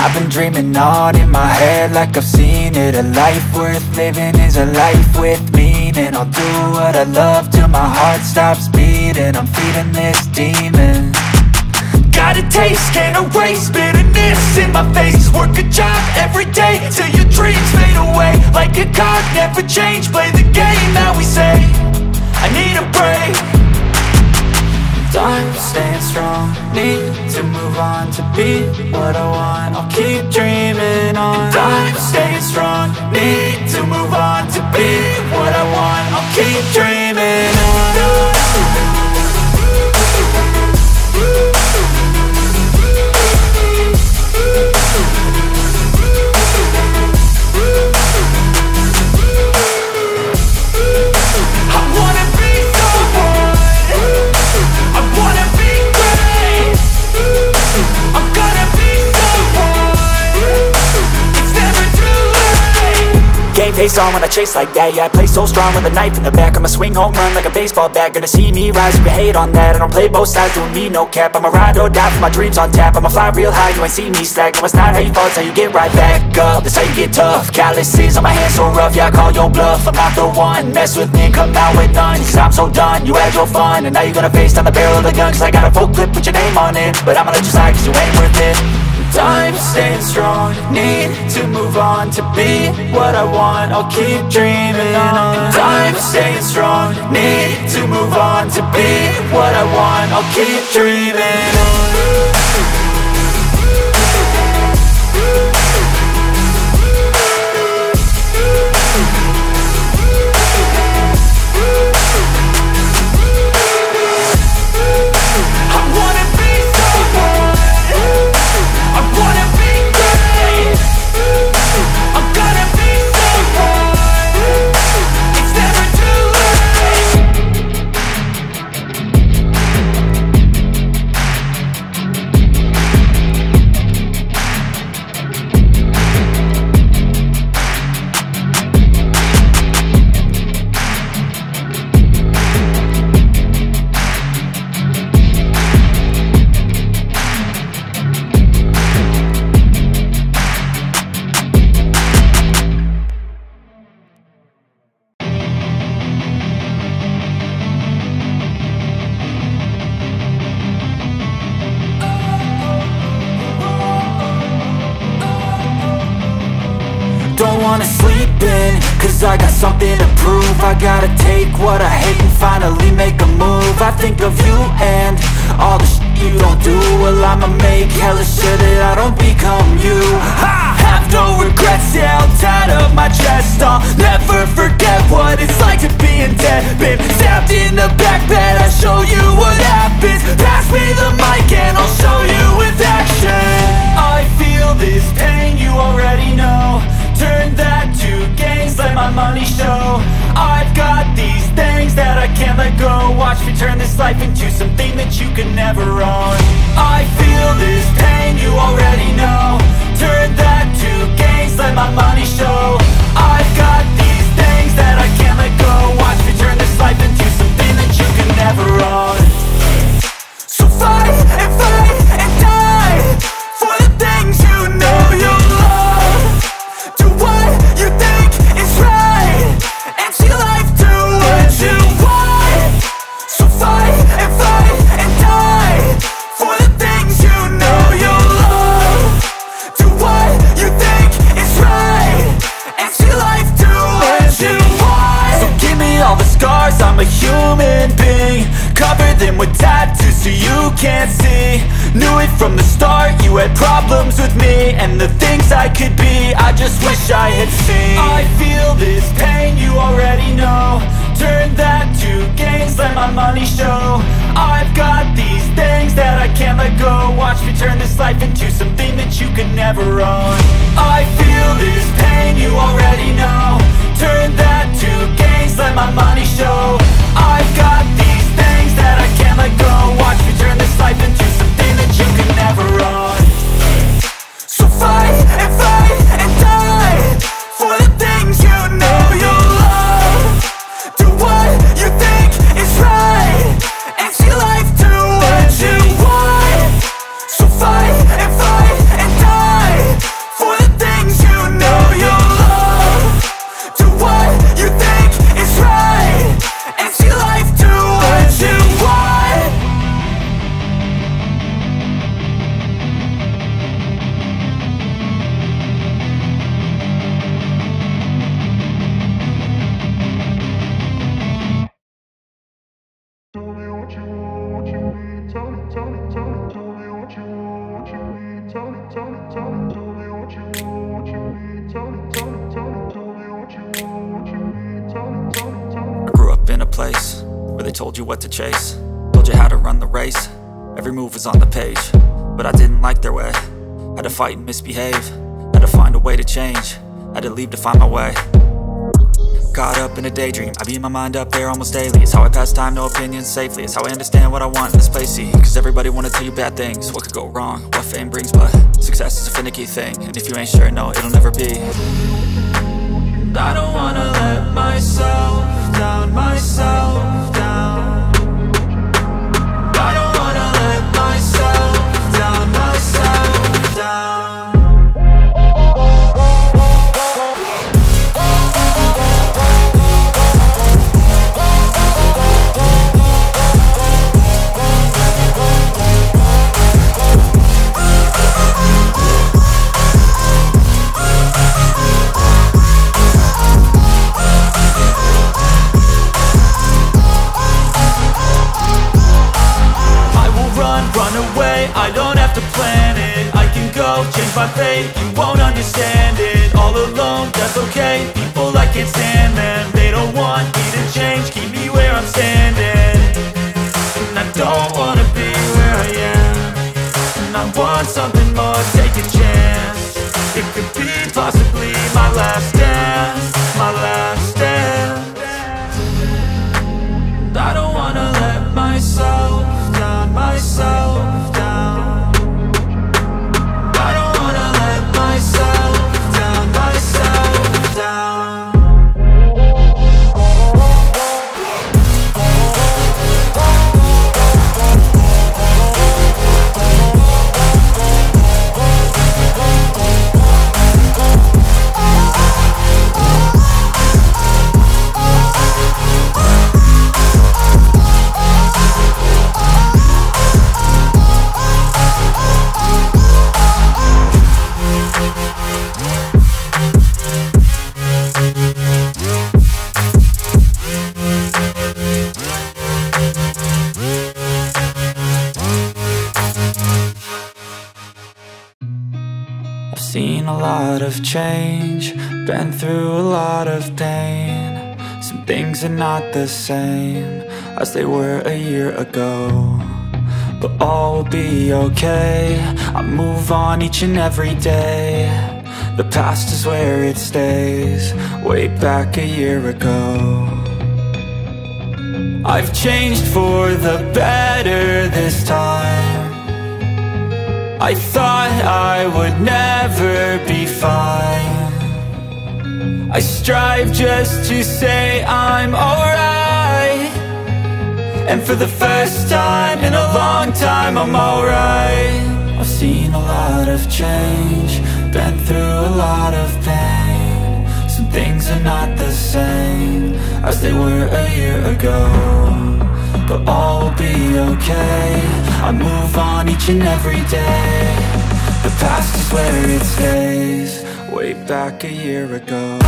I've been dreaming on in my head like I've seen it. A life worth living is a life with meaning. I'll do what I love till my heart stops beating. I'm feeding this demon. Got a taste, can't erase bitterness in my face. Work a job every day till your dreams fade away. Like a card, never change, play the game that we say. I need a break. I'm staying strong, need to move on to be what I want. I'll keep dreaming on. I'm staying strong, need to move on to be what I want. I'll keep dreaming on. Face on when I chase like that, yeah, I play so strong with a knife in the back. I'ma swing home run like a baseball bat. Gonna see me rise, you can hate on that. I don't play both sides, doing me no cap. I'ma ride or die for my dreams on tap. I'ma fly real high, you ain't see me slack. No, it's not how you fall, it's how you get right back up. That's how you get tough. Calluses on my hands so rough, yeah, I call your bluff. I'm not the one, mess with me and come out with none. Cause I'm so done, you had your fun. And now you're gonna face down the barrel of the gun. Cause I got a full clip, put your name on it. But I'ma let you slide cause you ain't worth it. I'm staying strong, need to move on to be what I want. I'll keep dreaming on. I'm staying strong, need to move on to be what I want. I'll keep dreaming on. Don't wanna sleep in, cause I got something to prove. I gotta take what I hate and finally make a move. I think of you and all the shit you don't do. Well, I'ma make hella sure that I don't become you. I have no regrets, yeah, I'll tie up my chest. I'll never forget what it's like to be in debt. Been stabbed in the back bed, I'll show you what happens. Pass me the mic and I'll show you with action. I feel this pain, you already know. Turn that to gains, let my money show. I've got these things that I can't let go. Watch me turn this life into something that you can never own. I feel this pain, you already know. Turn that to gains, let my money show. I've got these things that I can't let go. Watch me turn this life into something that you can never own. So fight and die for the things you know you love. Do what you think is right, and see life do what you want. So fight and die for the things you know you love. Do what you think is right, and see life do what you want. So give me all the scars, I'm a human being. Cover them with tattoos so you can't see. Knew it from the start, you had problems with me and the things I could be, I just wish I had seen. I feel this pain, you already know. Turn that to gains, let my money show. I've got these things that I can't let go. Watch me turn this life into something that you could never own. I feel this pain, you already know. Turn that to gains, let my money show. I've got these things that I can't let go. Watch me turn this life into something that you can never own. So fight and die for the things you know you love. Do what you think is right, and see life do what you want. So fight and die I grew up in a place where they told you what to chase, told you how to run the race. Every move was on the page, but I didn't like their way. Had to fight and misbehave, had to find a way to change, had to leave to find my way. Caught up in a daydream, I beat my mind up there almost daily. It's how I pass time, no opinions safely. It's how I understand what I want in this place, see. Cause everybody wanna tell you bad things, what could go wrong, what fame brings. But success is a finicky thing, and if you ain't sure, no, it'll never be. I don't wanna let myself down, myself down. I don't wanna let myself down, myself down. I don't have to plan it, I can go change my fate. You won't understand it, all alone, that's okay. People I can't stand them, they don't want me to change. Keep me where I'm standing, and I don't wanna be where I am. And I want something more, take a chance. It could be possibly my last dance, my last dance. And I don't wanna let myself down, myself down. Seen a lot of change, been through a lot of pain. Some things are not the same as they were a year ago, but all will be okay. I move on each and every day. The past is where it stays, way back a year ago. I've changed for the better this time. I thought I would never be fine. I strive just to say I'm alright, and for the first time in a long time I'm alright. I've seen a lot of change, been through a lot of pain. Some things are not the same as they were a year ago, but all will be okay. I move on each and every day. The past is where it stays, way back a year ago.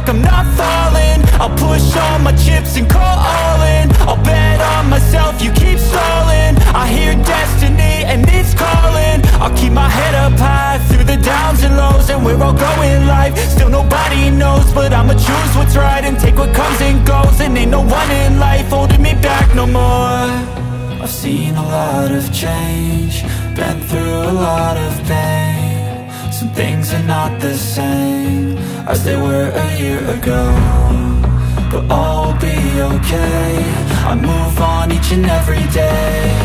I'm not falling, I'll push all my chips and call all in. I'll bet on myself, you keep stalling. I hear destiny and it's calling. I'll keep my head up high through the downs and lows, and where I'll go in life, still nobody knows. But I'ma choose what's right and take what comes and goes. And ain't no one in life holding me back no more. I've seen a lot of change, been through a lot of pain. Some things are not the same as they were a year ago, but all will be okay. I move on each and every day.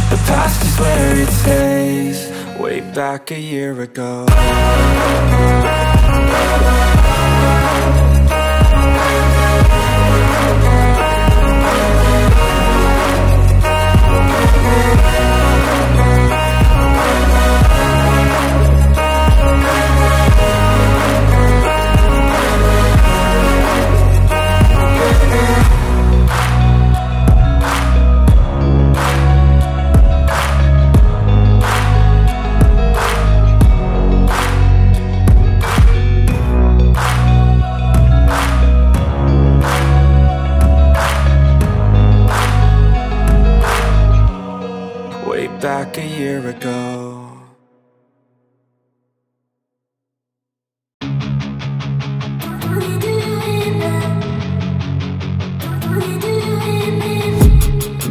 The past is where it stays, way back a year ago. year ago.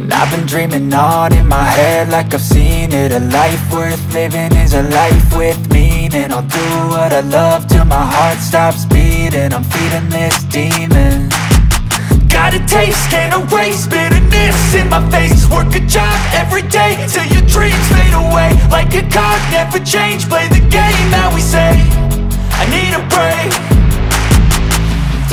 I've been dreaming on in my head like I've seen it. A life worth living is a life with meaning. I'll do what I love till my heart stops beating. I'm feeding this demon. Got a taste, can't erase bitterness in my face. Work a job every day till your dreams fade away. Like a card, never change, play the game that we say. I need a break.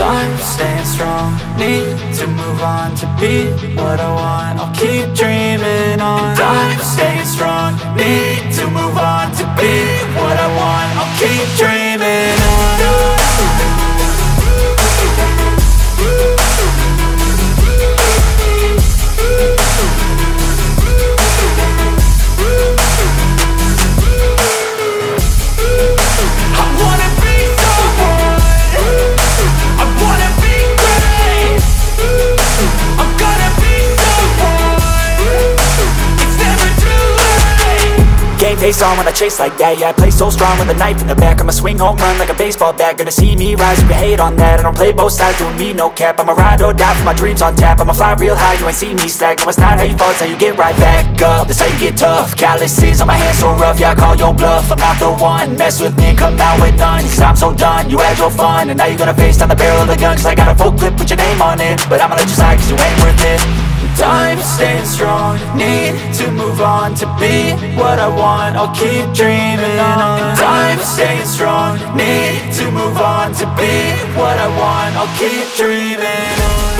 I'm staying strong, need to move on to be what I want. I'll keep dreaming on. I'm staying strong, need to move on to be what I want. I'll keep dreaming on. Face on when I chase like that, yeah, I play so strong with a knife in the back. I'ma swing home run like a baseball bat. Gonna see me rise, you can hate on that. I don't play both sides, doing me no cap. I'ma ride or die for my dreams on tap. I'ma fly real high, you ain't see me slack. No, it's not how you fall, it's how you get right back up. That's how you get tough. Calluses on my hands so rough, yeah, I call your bluff. I'm not the one, mess with me and come out with none. Cause I'm so done, you had your fun. And now you're gonna face down the barrel of the gun. Cause I got a full clip with your name on it. But I'ma let you slide cause you ain't worth it. I'm staying strong, need to move on to be what I want. I'll keep dreaming on. I'm staying strong, need to move on to be what I want. I'll keep dreaming on.